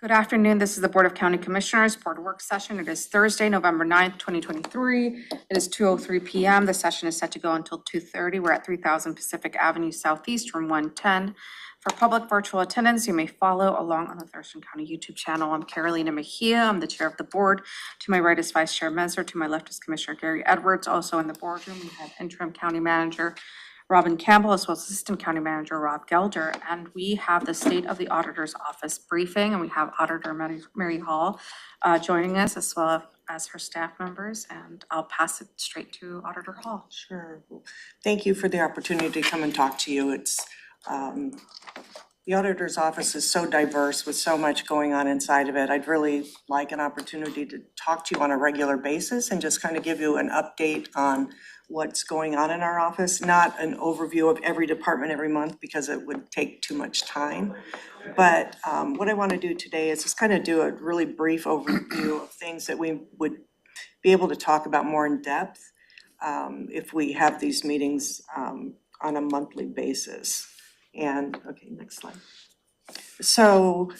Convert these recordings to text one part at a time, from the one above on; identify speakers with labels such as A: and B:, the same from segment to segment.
A: Good afternoon. This is the Board of County Commissioners Board Work Session. It is Thursday, November 9th, 2023. It is 2:03 p.m. The session is set to go until 2:30. We're at 3000 Pacific Avenue Southeast, room 110. For public virtual attendance, you may follow along on the Thurston County YouTube channel. I'm Carolina Mejia. I'm the chair of the board. To my right is Vice Chair Messer. To my left is Commissioner Gary Edwards. Also in the boardroom, we have interim county manager Robin Campbell, as well as Assistant County Manager Rob Gelder. And we have the State of the Auditor's Office briefing, and we have Auditor Mary Hall joining us, as well as her staff members. And I'll pass it straight to Auditor Hall.
B: Sure. Thank you for the opportunity to come and talk to you. It's the auditor's office is so diverse with so much going on inside of it. I'd really like an opportunity to talk to you on a regular basis and just kind of give you an update on what's going on in our office, not an overview of every department every month because it would take too much time. But what I want to do today is just kind of do a really brief overview of things that we would be able to talk about more in depth if we have these meetings on a monthly basis. And, okay, next slide. So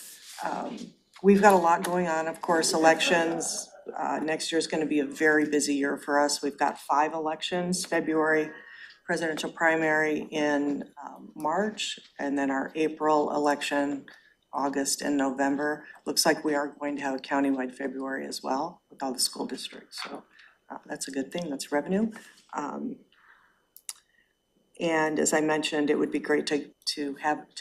B: we've got a lot going on, of course, elections. Next year is going to be a very busy year for us. We've got 5 elections: February presidential primary in March, and then our April election, August and November. Looks like we are going to have a countywide February as well with all the school districts. So that's a good thing. That's revenue. And as I mentioned, it would be great to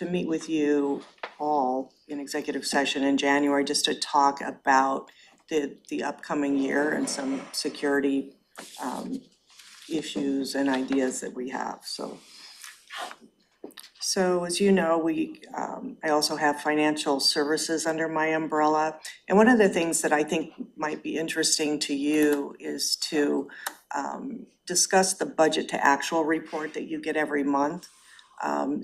B: meet with you all in executive session in January just to talk about the upcoming year and some security issues and ideas that we have. So as you know, I also have financial services under my umbrella. And one of the things that I think might be interesting to you is to discuss the budget to actual report that you get every month.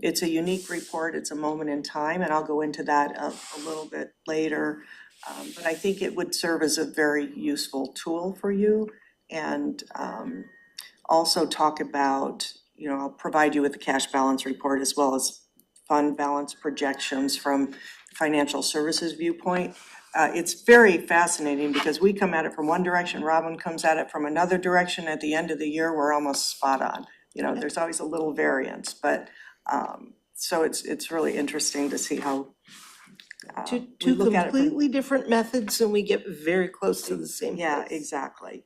B: It's a unique report. It's a moment in time, and I'll go into that a little bit later. But I think it would serve as a very useful tool for you, and also talk about, I'll provide you with the cash balance report as well as fund balance projections from financial services viewpoint. It's very fascinating because we come at it from one direction, Robin comes at it from another direction. At the end of the year, we're almost spot on. There's always a little variance, but so it's really interesting to see how
C: Two completely different methods, and we get very close to the same place.
B: Yeah, exactly.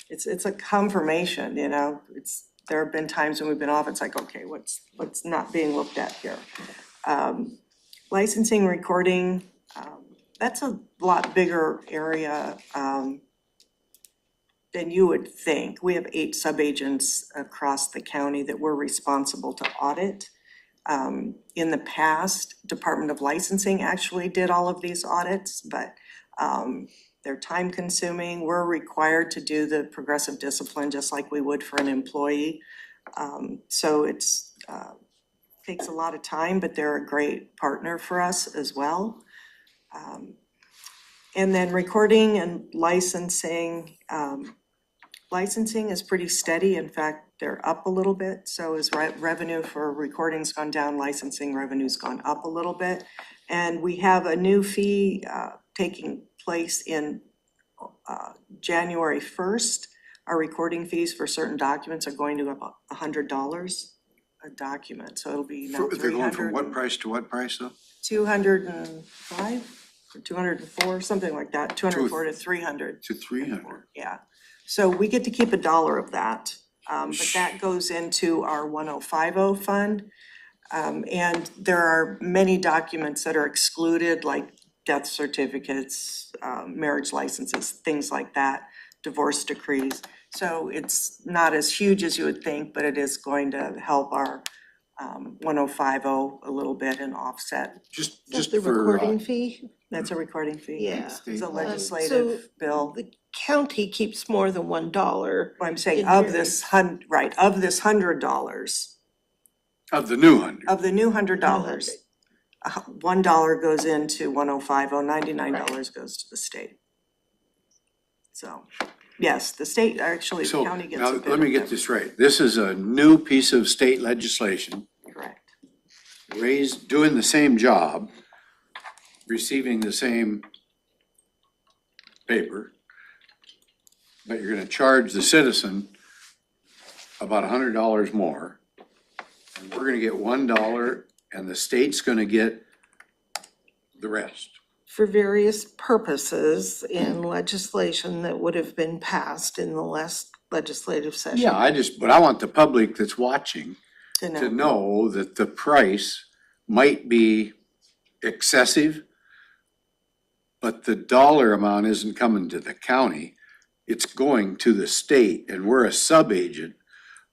B: It's a confirmation, there have been times when we've been off, it's like, okay, what's not being looked at here? Licensing, recording, that's a lot bigger area than you would think. We have 8 subagents across the county that we're responsible to audit. In the past, Department of Licensing actually did all of these audits, but they're time consuming. We're required to do the progressive discipline just like we would for an employee. So it's takes a lot of time, but they're a great partner for us as well. And then recording and licensing. Licensing is pretty steady. In fact, they're up a little bit. So as revenue for recording's gone down, licensing revenue's gone up a little bit. And we have a new fee taking place in January 1st. Our recording fees for certain documents are going to up $100 a document. So it'll be now
D: They're going from what price to what price though?
B: 205 or 204, something like that. 204 to 300.
D: To 300.
B: Yeah. So we get to keep $1 of that, but that goes into our 1050 fund. And there are many documents that are excluded, like death certificates, marriage licenses, things like that, divorce decrees. So it's not as huge as you would think, but it is going to help our 1050 a little bit and offset.
D: Just
C: the
D: for
C: recording fee?
B: That's a recording fee.
C: Yeah.
B: It's a legislative bill.
C: The county keeps more than $1.
B: I'm saying
C: in
B: of
C: your-
B: this of this $100.
D: of the new 100.
B: Of the new $100, $1 goes into 1050, $99 goes to the state. So, yes, the state, actually, the
D: So
B: county gets
D: now
B: a bit
D: let me
B: of
D: get
B: that.
D: this right. This is a new piece of state legislation
B: Correct.
D: doing the same job, receiving the same paper, but you're gonna charge the citizen about $100 more. And we're gonna get $1 and the state's gonna get the rest.
C: For various purposes in legislation that would have been passed in the last legislative session.
D: Yeah, but I want the public that's watching
B: To
D: to
B: know.
D: know that the price might be excessive, but the dollar amount isn't coming to the county. It's going to the state, and we're a sub-agent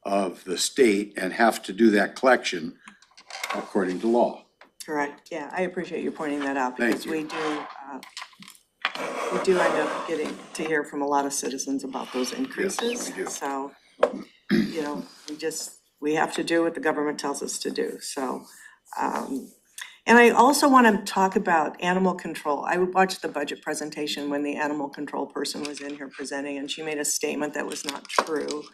D: of the state and have to do that collection according to law.
B: Correct, yeah, I appreciate you pointing that out because
D: Thank
B: we do end up getting to hear from a lot of citizens about those increases.
D: we do.
B: So, you know, we have to do what the government tells us to do, so. And I also want to talk about animal control. I watched the budget presentation when the animal control person was in here presenting, and she made a statement that was not true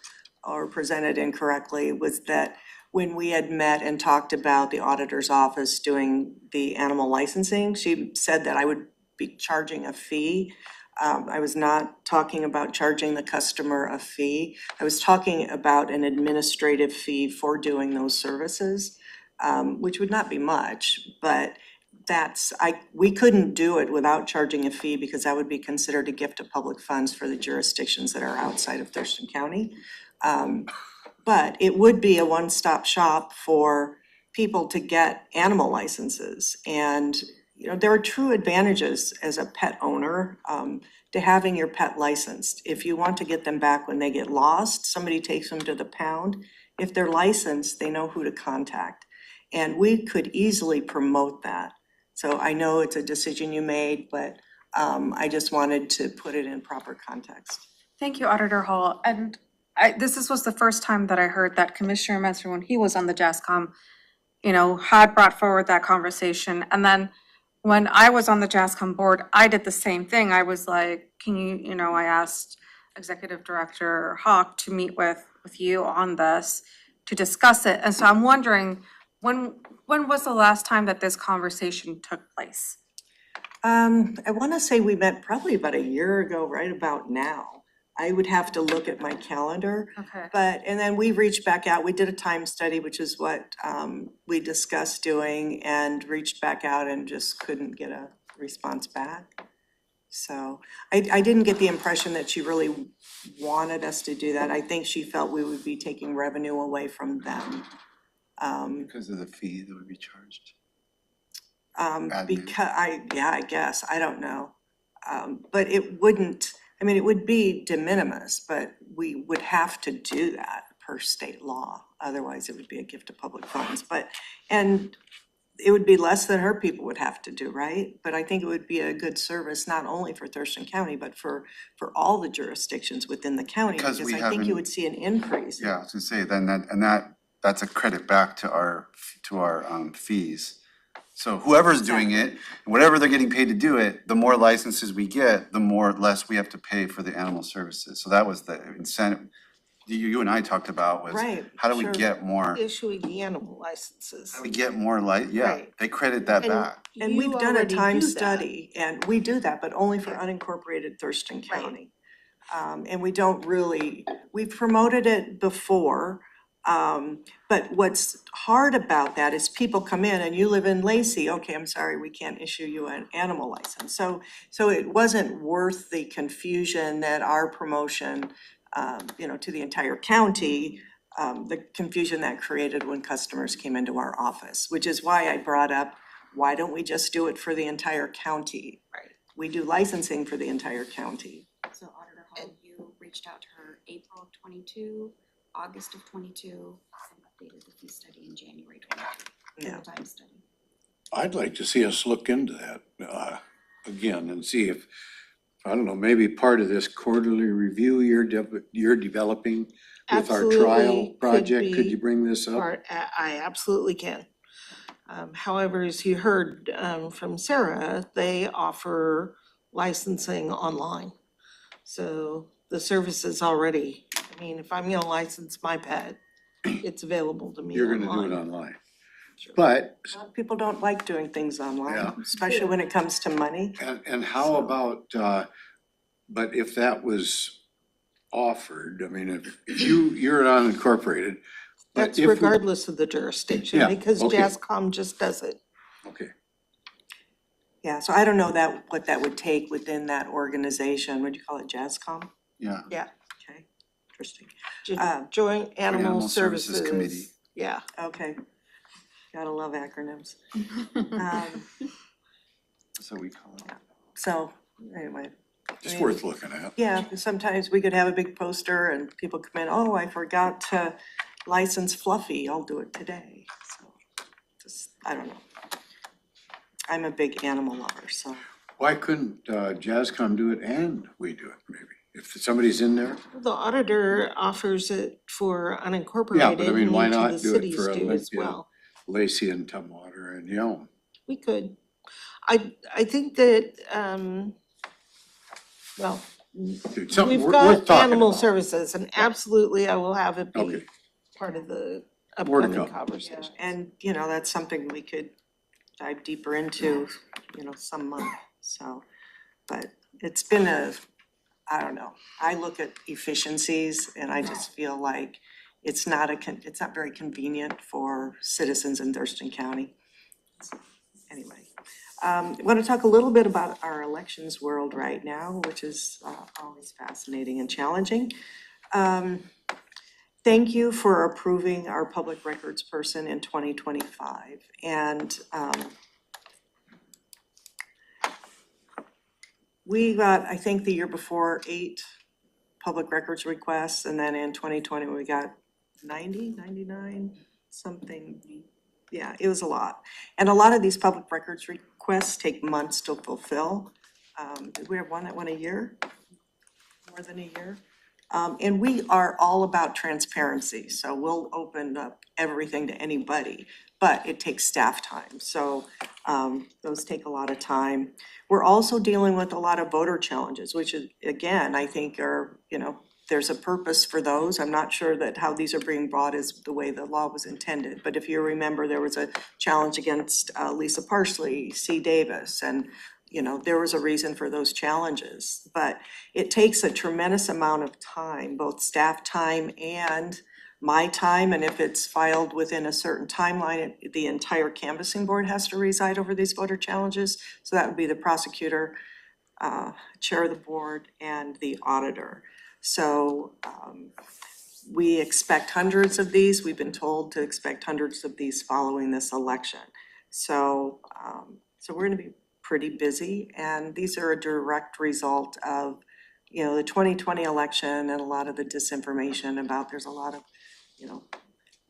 B: or presented incorrectly, was that when we had met and talked about the auditor's office doing the animal licensing, she said that I would be charging a fee. I was not talking about charging the customer a fee. I was talking about an administrative fee for doing those services, which would not be much, but we couldn't do it without charging a fee because that would be considered a gift of public funds for the jurisdictions that are outside of Thurston County. But it would be a one-stop shop for people to get animal licenses. And, you know, there are true advantages as a pet owner to having your pet licensed. If you want to get them back when they get lost, somebody takes them to the pound. If they're licensed, they know who to contact. And we could easily promote that. So I know it's a decision you made, but I just wanted to put it in proper context.
A: Thank you, Auditor Hall. And this was the first time that I heard that Commissioner Messer, when he was on the JASCOM, you know, had brought forward that conversation. And then when I was on the JASCOM board, I did the same thing. I was like, I asked Executive Director Hawk to meet with you on this to discuss it. And so I'm wondering, when was the last time that this conversation took place?
B: I want to say we met probably about a year ago, right about now. I would have to look at my calendar.
A: Okay.
B: And then we reached back out. We did a time study, which is what we discussed doing, and reached back out and just couldn't get a response back. So I didn't get the impression that she really wanted us to do that. I think she felt we would be taking revenue away from them.
E: Because of the fee that would be charged.
B: I guess, I don't know. But it wouldn't, it would be de minimis, but we would have to do that per state law. Otherwise, it would be a gift of public funds. And it would be less than her people would have to do, right? But I think it would be a good service, not only for Thurston County, but for all the jurisdictions within the county.
E: Because we
B: I think you
E: haven't-
B: would see an increase.
E: Yeah, I was gonna say, that's a credit back to our fees. So whoever's doing it, whatever they're getting paid to do it, the more licenses we get, the less we have to pay for the animal services. So that was the incentive you and I talked about, was
B: Right,
E: how do we
B: sure.
E: get more,
C: Issuing the animal licenses.
E: how do we get more yeah,
C: Right.
E: they credit that
C: And
E: back.
B: And
C: you
B: we've done a
C: already
B: time
C: do that.
B: study, and we do that, but only for unincorporated Thurston County. And we don't really, we've promoted it before, but what's hard about that is people come in and you live in Lacey, okay, I'm sorry, we can't issue you an animal license. So it wasn't worth the confusion that our promotion, to the entire county, the confusion that created when customers came into our office, which is why I brought up, why don't we just do it for the entire county?
A: Right.
B: We do licensing for the entire county.
F: So Auditor Hall, you reached out to her April of 22, August of 22, and updated the fee study in January 22,
B: Yeah.
F: the time study.
D: I'd like to see us look into that again and see if, I don't know, maybe part of this quarterly review you're developing with our trial
C: Absolutely could
D: project, could
C: be
D: you bring this up?
C: I absolutely can. However, as you heard from Sarah, they offer licensing online. So the service is already, if I'm gonna license my pet, it's available to me
D: You're
C: online.
D: gonna do it online. But,
B: A lot of people don't like doing things
D: Yeah.
B: online, especially when it comes to money.
D: and how about, but if that was offered, I mean, if you're an unincorporated, but
C: That's
D: if we-
C: regardless of the jurisdiction,
D: Yeah,
C: because
D: okay.
C: JASCOM just does it.
D: Okay,
B: Yeah, so I don't know what that would take within that organization. Would you call it JASCOM?
E: Yeah.
B: Okay, interesting.
C: Joint Animal
E: Animal Services
C: Services.
E: Committee.
C: Yeah,
B: Okay. Gotta love acronyms. Um,
E: That's what we call it.
B: So, anyway.
D: it's worth looking at.
B: Yeah, sometimes we could have a big poster and people come in, oh, I forgot to license Fluffy, I'll do it today. So, just, I don't know. I'm a big animal lover, so.
D: Why couldn't Jazzcom do it and we do it, maybe? If somebody's in there?
C: the auditor offers it for
D: Yeah,
C: unincorporated,
D: but I mean,
C: and
D: why
C: each of
D: not
C: the
D: do it
C: cities
D: for
C: do as
D: Olympia,
C: well.
D: Lacey and Tumwater and Yelm?
C: We could. I think that, well,
D: Dude, something
C: we've
D: worth
C: got
D: talking
C: animal
D: about.
C: services, and absolutely I will have it be
D: Okay.
C: part of the
D: More to
C: upcoming
D: come.
C: conversation.
B: And, you know, that's something we could dive deeper into, you know, some month, so. But it's been I don't know, I look at efficiencies and I just feel like it's not very convenient for citizens in Thurston County. Anyway, I want to talk a little bit about our elections world right now, which is always fascinating and challenging. Thank you for approving our public records person in 2025. And we got, I think the year before, 8 public records requests, and then in 2020, we got 90, 99, something. Yeah, it was a lot. And a lot of these public records requests take months to fulfill. Did we have one that went a year? More than a year? And we are all about transparency, so we'll open up everything to anybody, but it takes staff time, so those take a lot of time. We're also dealing with a lot of voter challenges, which is, again, I think are, you know, there's a purpose for those. I'm not sure that how these are being brought is the way the law was intended, but if you remember, there was a challenge against Lisa Parsley, C. Davis, and you know, there was a reason for those challenges, but it takes a tremendous amount of time, both staff time and my time, and if it's filed within a certain timeline, the entire canvassing board has to reside over these voter challenges. So that would be the prosecutor, chair of the board, and the auditor. So we expect hundreds of these. We've been told to expect hundreds of these following this election. So we're gonna be pretty busy, and these are a direct result of, you know, the 2020 election and a lot of the disinformation about, there's a lot of, you know,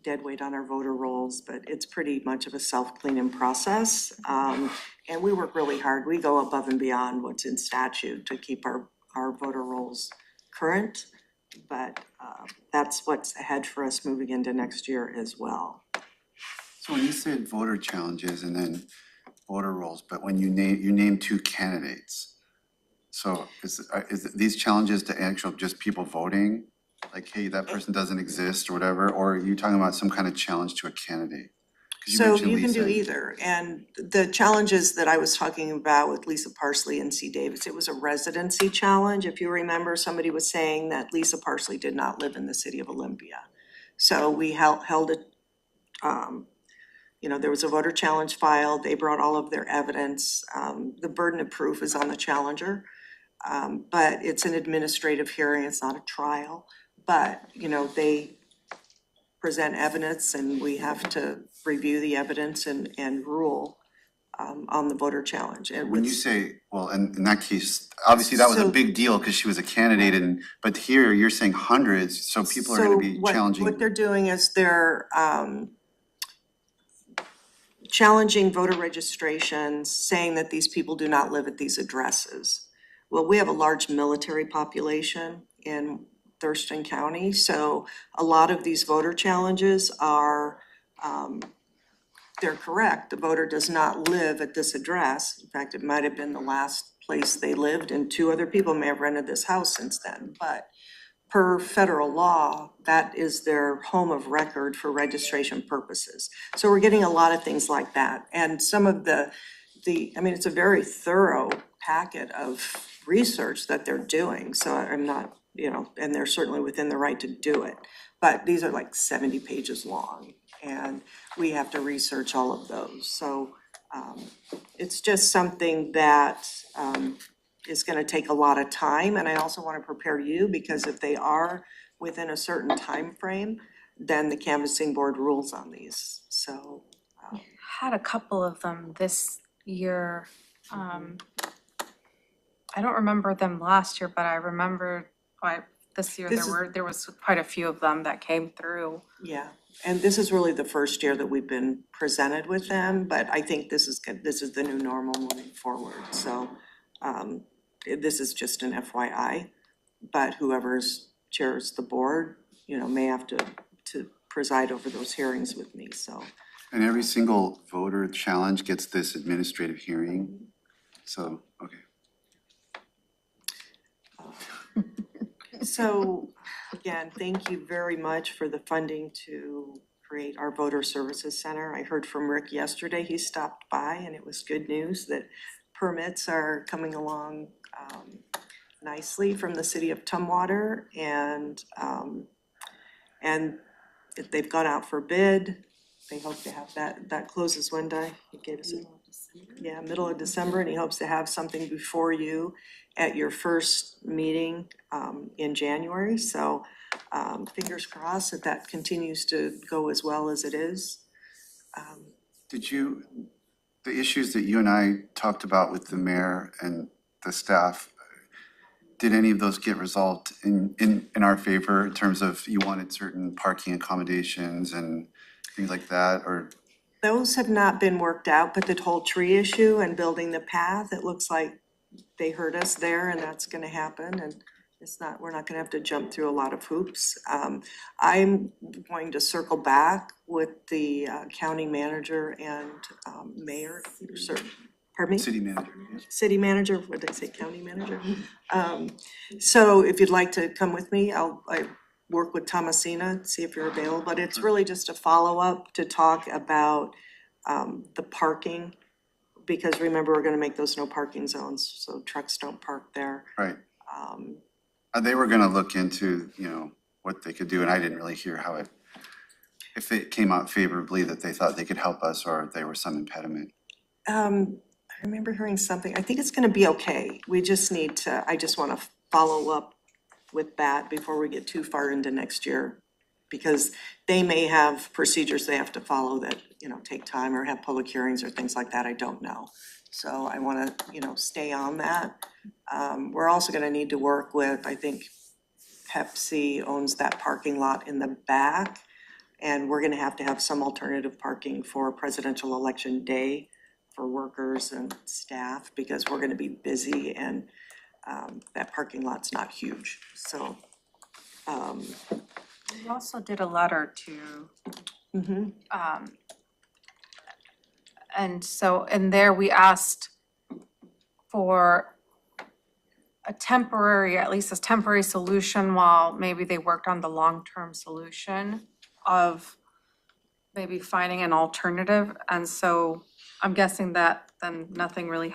B: dead weight on our voter rolls, but it's pretty much of a self-cleaning process. And we work really hard. We go above and beyond what's in statute to keep our voter rolls current, but that's what's ahead for us moving into next year as well.
E: So when you said voter challenges and then voter rolls, but when you name 2 candidates, so is these challenges to actual just people voting? Like, hey, that person doesn't exist or whatever, or are you talking about some kind of challenge to a candidate? 'Cause
B: So
E: mentioned
B: you can do
E: Lisa.
B: either, and the challenges that I was talking about with Lisa Parsley and C. Davis, it was a residency challenge. If you remember, somebody was saying that Lisa Parsley did not live in the city of Olympia. So we held it, you know, there was a voter challenge filed, they brought all of their evidence. The burden of proof is on the challenger, but it's an administrative hearing, it's not a trial. But, you know, they present evidence and we have to review the evidence and rule on the voter challenge. And
E: When you
B: with-
E: say, well, in that case, obviously that was a
B: So-
E: big deal because she was a candidate and, but here you're saying hundreds, so people are gonna be
B: So
E: challenging.
B: what they're doing is they're challenging voter registrations, saying that these people do not live at these addresses. Well, we have a large military population in Thurston County, so a lot of these voter challenges are, they're correct. The voter does not live at this address. In fact, it might have been the last place they lived, and 2 other people may have rented this house since then, but per federal law, that is their home of record for registration purposes. So we're getting a lot of things like that. And some of I mean, it's a very thorough packet of research that they're doing. So I'm not, and they're certainly within the right to do it. But these are like 70 pages long, and we have to research all of those. So it's just something that is gonna take a lot of time, and I also wanna prepare you, because if they are within a certain time frame, then the canvassing board rules on these, so.
A: Had a couple of them this year. I don't remember them last year, but I remember this year there was quite a few of them that came through.
B: Yeah, and this is really the first year that we've been presented with them, but I think this is the new normal moving forward, so this is just an FYI, but whoever's chairs the board, may have to preside over those hearings with me, so.
E: And every single voter challenge gets this administrative hearing, so, okay.
B: So, again, thank you very much for the funding to create our Voter Services Center. I heard from Rick yesterday, he stopped by, and it was good news that permits are coming along nicely from the city of Tumwater, and they've gone out for bid. They hope to have that closes when, Di? He gave us a, yeah, middle of December, and he hopes to have something before you at your first meeting in January. So fingers crossed that continues to go as well as it is.
E: The issues that you and I talked about with the mayor and the staff, did any of those get resolved in our favor in terms of you wanted certain parking accommodations and things like that, or?
B: Those have not been worked out, but the whole tree issue and building the path, it looks like they heard us there, and that's gonna happen, and we're not gonna have to jump through a lot of hoops. I'm going to circle back with the county manager and mayor, pardon me?
E: City manager.
B: City manager, what did I say, county manager? So if you'd like to come with me, I work with Thomasina, see if you're available, but it's really just a follow-up to talk about the parking, because remember, we're gonna make those no parking zones, so trucks don't park there.
E: Right. They were gonna look into, what they could do, and I didn't really hear how if it came out favorably, that they thought they could help us, or if there was some impediment.
B: I remember hearing something, I think it's gonna be okay, we just need to, I just wanna follow up with that before we get too far into next year. Because they may have procedures they have to follow that, take time, or have public hearings or things like that, I don't know. So I wanna, stay on that. We're also gonna need to work with, I think Pepsi owns that parking lot in the back. And we're gonna have to have some alternative parking for presidential election day for workers and staff, because we're gonna be busy, and that parking lot's not huge, so.
A: We also did a letter to, and so in there we asked for at least a temporary solution while maybe they worked on the long-term solution of maybe finding an alternative. And so I'm guessing that then nothing really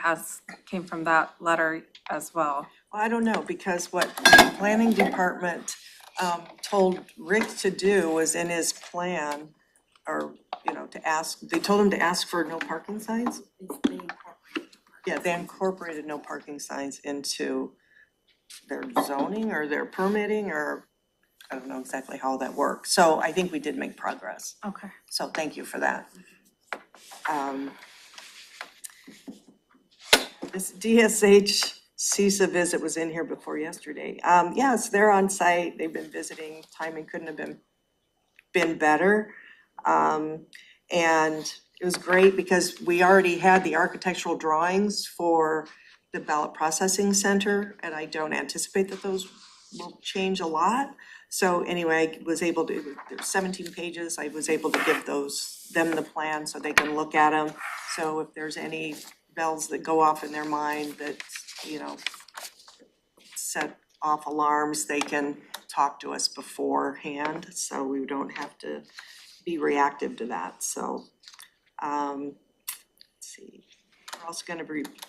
A: came from that letter as well.
B: Well, I don't know, because what the planning department told Rick to do was in his plan, or, they told him to ask for no parking signs? Yeah, they incorporated no parking signs into their zoning or their permitting, or I don't know exactly how that works. So I think we did make progress.
A: Okay.
B: So thank you for that. This DSH CISA visit was in here before yesterday. Yes, they're on site. They've been visiting. Timing couldn't have been better. And it was great because we already had the architectural drawings for the ballot processing center, and I don't anticipate that those will change a lot. So anyway, I was able to, there's 17 pages, I was able to give them the plan so they can look at them. So if there's any bells that go off in their mind that, set off alarms, they can talk to us beforehand, so we don't have to be reactive to that, so. Let's see, we're also gonna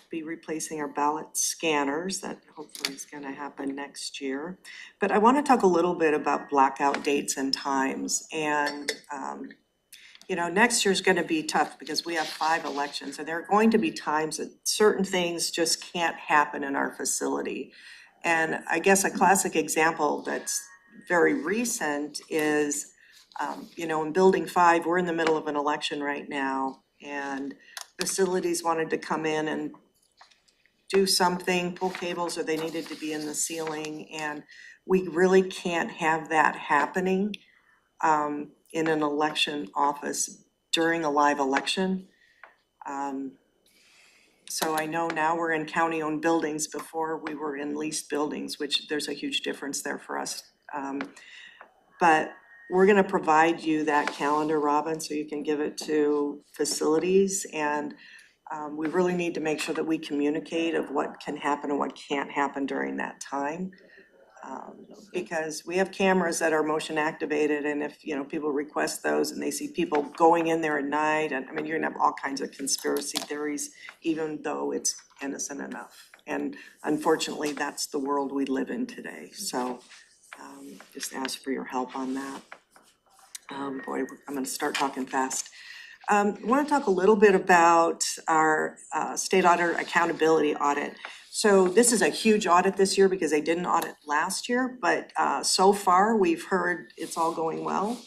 B: be replacing our ballot scanners, that hopefully is gonna happen next year. But I wanna talk a little bit about blackout dates and times, and, you know, next year's gonna be tough because we have 5 elections, and there are going to be times that certain things just can't happen in our facility. And I guess a classic example that's very recent is, you know, in Building 5, we're in the middle of an election right now, and facilities wanted to come in and do something, pull cables, or they needed to be in the ceiling, and we really can't have that happening in an election office during a live election. So I know now we're in county-owned buildings, before we were in leased buildings, which there's a huge difference there for us. But we're gonna provide you that calendar, Robin, so you can give it to facilities, and we really need to make sure that we communicate of what can happen and what can't happen during that time. Because we have cameras that are motion activated, and if, you know, people request those and they see people going in there at night, and I mean, you're gonna have all kinds of conspiracy theories, even though it's innocent enough. And unfortunately, that's the world we live in today, so just ask for your help on that. Boy, I'm gonna start talking fast. I wanna talk a little bit about our state auditor accountability audit. So this is a huge audit this year because they didn't audit last year, but so far, we've heard it's all going well.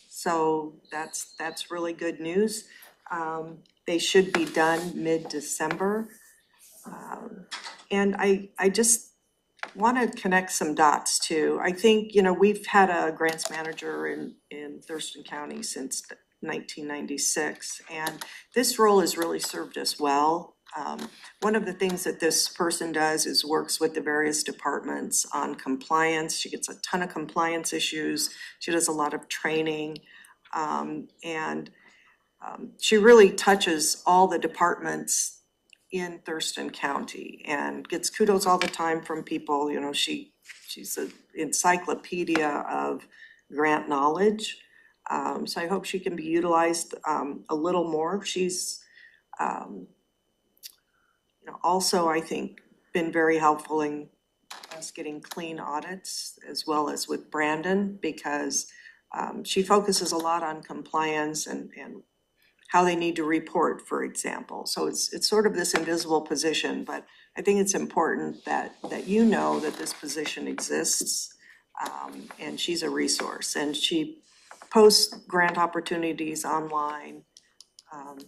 B: So that's really good news. They should be done mid-December. And I just wanna connect some dots too. I think, you know, we've had a grants manager in Thurston County since 1996, and this role has really served us well. One of the things that this person does is works with the various departments on compliance. She gets a ton of compliance issues. She does a lot of training. And she really touches all the departments in Thurston County and gets kudos all the time from people. You know, she's an encyclopedia of grant knowledge. So I hope she can be utilized a little more. She's you know, also, I think, been very helpful in us getting clean audits, as well as with Brandon, because she focuses a lot on compliance and how they need to report, for example. So it's sort of this invisible position, but I think it's important that you know that this position exists, and she's a resource. And she posts grant opportunities online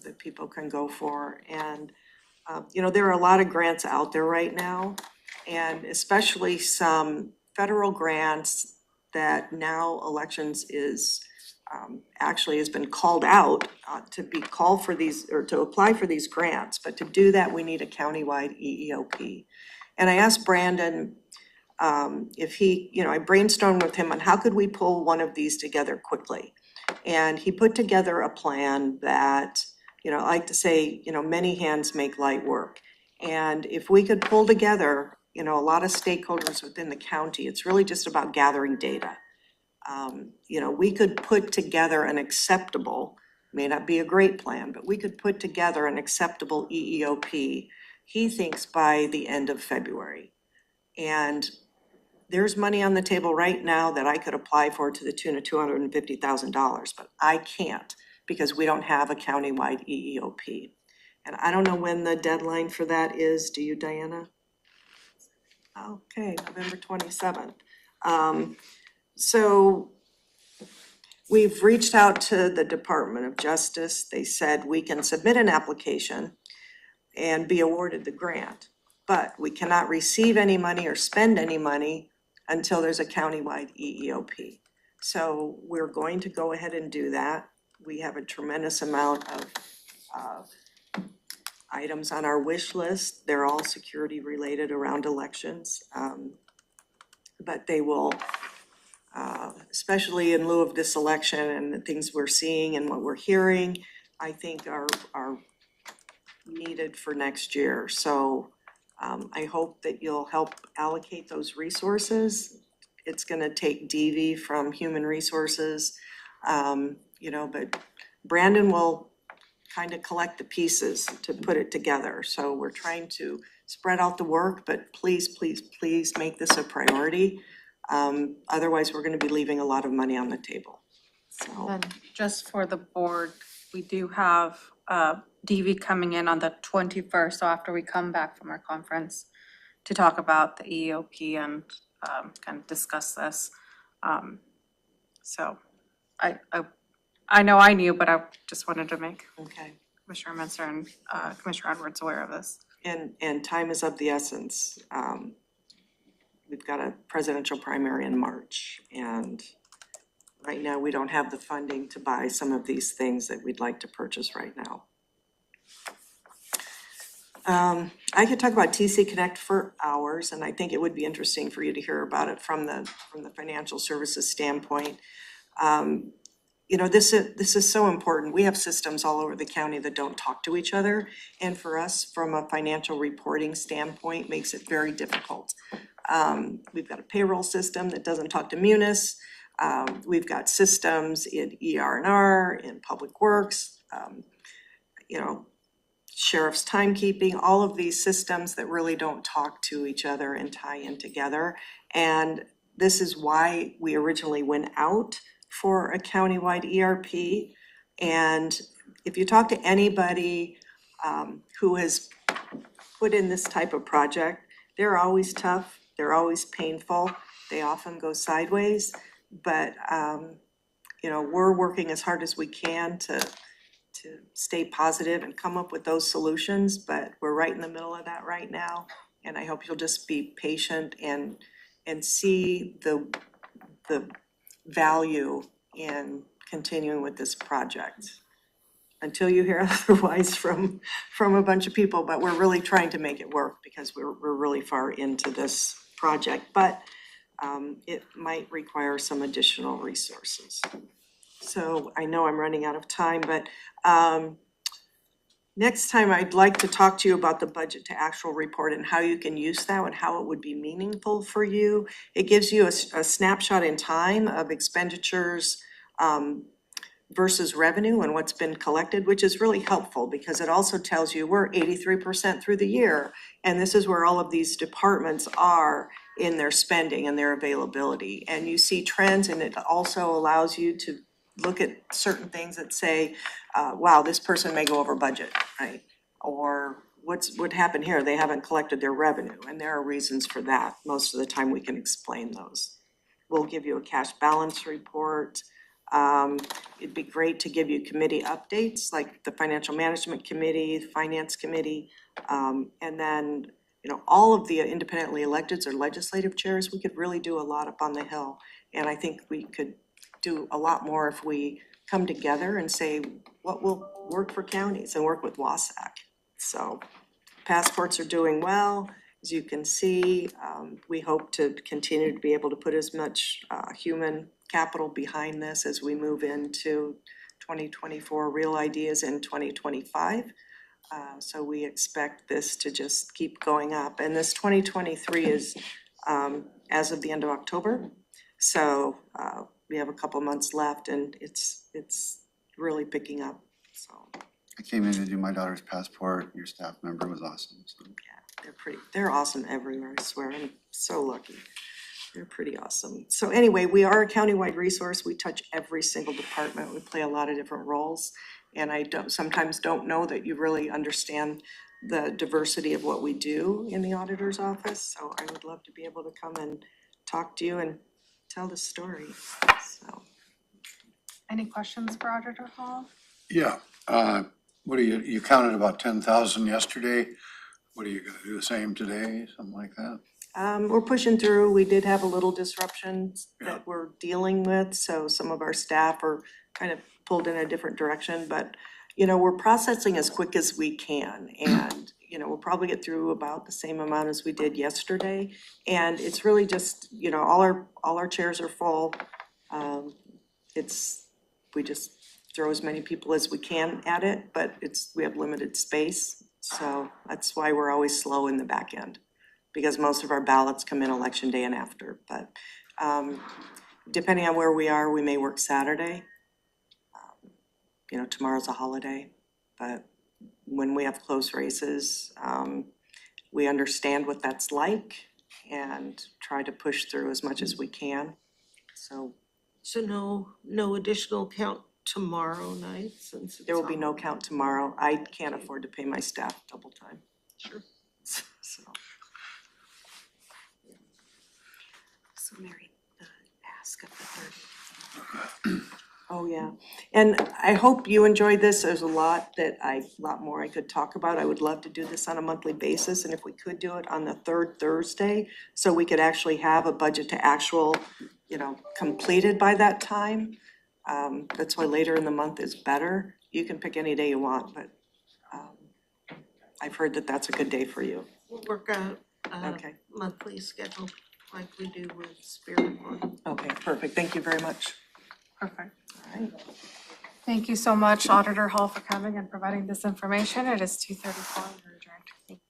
B: that people can go for. And you know, there are a lot of grants out there right now, and especially some federal grants that now elections is actually has been called out to be called for these, or to apply for these grants. But to do that, we need a countywide EEOP. And I asked Brandon if he, you know, I brainstormed with him on how could we pull one of these together quickly. And he put together a plan that, you know, I like to say, you know, many hands make light work. And if we could pull together, you know, a lot of stakeholders within the county, it's really just about gathering data. You know, we could put together an acceptable, may not be a great plan, but we could put together an acceptable EEOP, he thinks, by the end of February. And there's money on the table right now that I could apply for to the tune of $250,000, but I can't, because we don't have a countywide EEOP. And I don't know when the deadline for that is. Do you, Diana? Okay, November 27th. So we've reached out to the Department of Justice. They said we can submit an application and be awarded the grant, but we cannot receive any money or spend any money until there's a countywide EEOP. So we're going to go ahead and do that. We have a tremendous amount of items on our wish list. They're all security related around elections. But they will, especially in lieu of this election and the things we're seeing and what we're hearing, I think are needed for next year. So I hope that you'll help allocate those resources. it's gonna take DV from Human Resources. But Brandon will kind of collect the pieces to put it together. So we're trying to spread out the work, but please, please, please make this a priority. Otherwise, we're gonna be leaving a lot of money on the table, so.
A: And just for the board, we do have DV coming in on the 21st, so after we come back from our conference to talk about the EOP and kind of discuss this. So I know I knew, but I just wanted to make
B: Okay.
A: Commissioner Menzer and Commissioner Edwards aware of this.
B: And time is of the essence. We've got a presidential primary in March, and right now we don't have the funding to buy some of these things that we'd like to purchase right now. I could talk about TC Connect for hours, and I think it would be interesting for you to hear about it from the financial services standpoint. This is so important. We have systems all over the county that don't talk to each other. And for us, from a financial reporting standpoint, makes it very difficult. We've got a payroll system that doesn't talk to Munis. We've got systems in ER&R, in Public Works, sheriff's timekeeping, all of these systems that really don't talk to each other and tie in together. And this is why we originally went out for a countywide ERP. And if you talk to anybody who has put in this type of project, they're always tough, they're always painful, they often go sideways. But we're working as hard as we can to stay positive and come up with those solutions, but we're right in the middle of that right now. And I hope you'll just be patient and see the value in continuing with this project until you hear otherwise from a bunch of people. But we're really trying to make it work because we're really far into this project, but it might require some additional resources. So I know I'm running out of time, but next time I'd like to talk to you about the budget to actual report and how you can use that and how it would be meaningful for you. It gives you a snapshot in time of expenditures versus revenue and what's been collected, which is really helpful because it also tells you we're 83% through the year. And this is where all of these departments are in their spending and their availability. And you see trends, and it also allows you to look at certain things that say, wow, this person may go over budget, right? Or what happened here? They haven't collected their revenue, and there are reasons for that. Most of the time we can explain those. We'll give you a cash balance report. It'd be great to give you committee updates, like the Financial Management Committee, the Finance Committee, and then all of the independently electeds or legislative chairs. We could really do a lot up on the Hill, and I think we could do a lot more if we come together and say what will work for counties and work with WASAC. So passports are doing well. As you can see, we hope to continue to be able to put as much human capital behind this as we move into 2024, Real Ideas in 2025. So we expect this to just keep going up. And this 2023 is as of the end of October. So we have a couple months left, and it's really picking up, so.
E: I came in to do my daughter's passport. Your staff member was awesome, so.
B: Yeah, they're awesome everywhere, I swear. I'm so lucky. They're pretty awesome. So anyway, we are a countywide resource. We touch every single department. We play a lot of different roles. And I sometimes don't know that you really understand the diversity of what we do in the auditor's office. So I would love to be able to come and talk to you and tell the story, so.
A: Any questions for Auditor Hall?
D: Yeah, what are you counted about 10,000 yesterday? What are you gonna do the same today, something like that?
B: We're pushing through. We did have a little disruption that we're dealing with, so some of our staff are kind of pulled in a different direction, but we're processing as quick as we can, and we'll probably get through about the same amount as we did yesterday. And it's really just, all our chairs are full. We just throw as many people as we can at it, but we have limited space. So that's why we're always slow in the back end, because most of our ballots come in election day and after. But Depending on where we are, we may work Saturday. You know, tomorrow's a holiday, but when we have close races, we understand what that's like and try to push through as much as we can. So
C: So no additional count tomorrow night since it's
B: there will be no
C: on-
B: count tomorrow. I can't afford to pay my staff double time.
C: Sure.
B: So,
F: So Mary, the ask of the 30th.
B: oh yeah. And I hope you enjoyed this. There's a lot more I could talk about. I would love to do this on a monthly basis, and if we could do it on the third Thursday, so we could actually have a budget to actual, you know, completed by that time. That's why later in the month is better. You can pick any day you want, but I've heard that that's a good day for you.
C: We'll work out a
B: Okay.
C: monthly schedule like we do with Spirit Board.
B: Okay, perfect. Thank you very much.
A: Perfect.
B: All right.
A: Thank you so much, Auditor Hall, for coming and providing this information. It is 2:34. We're adjourned.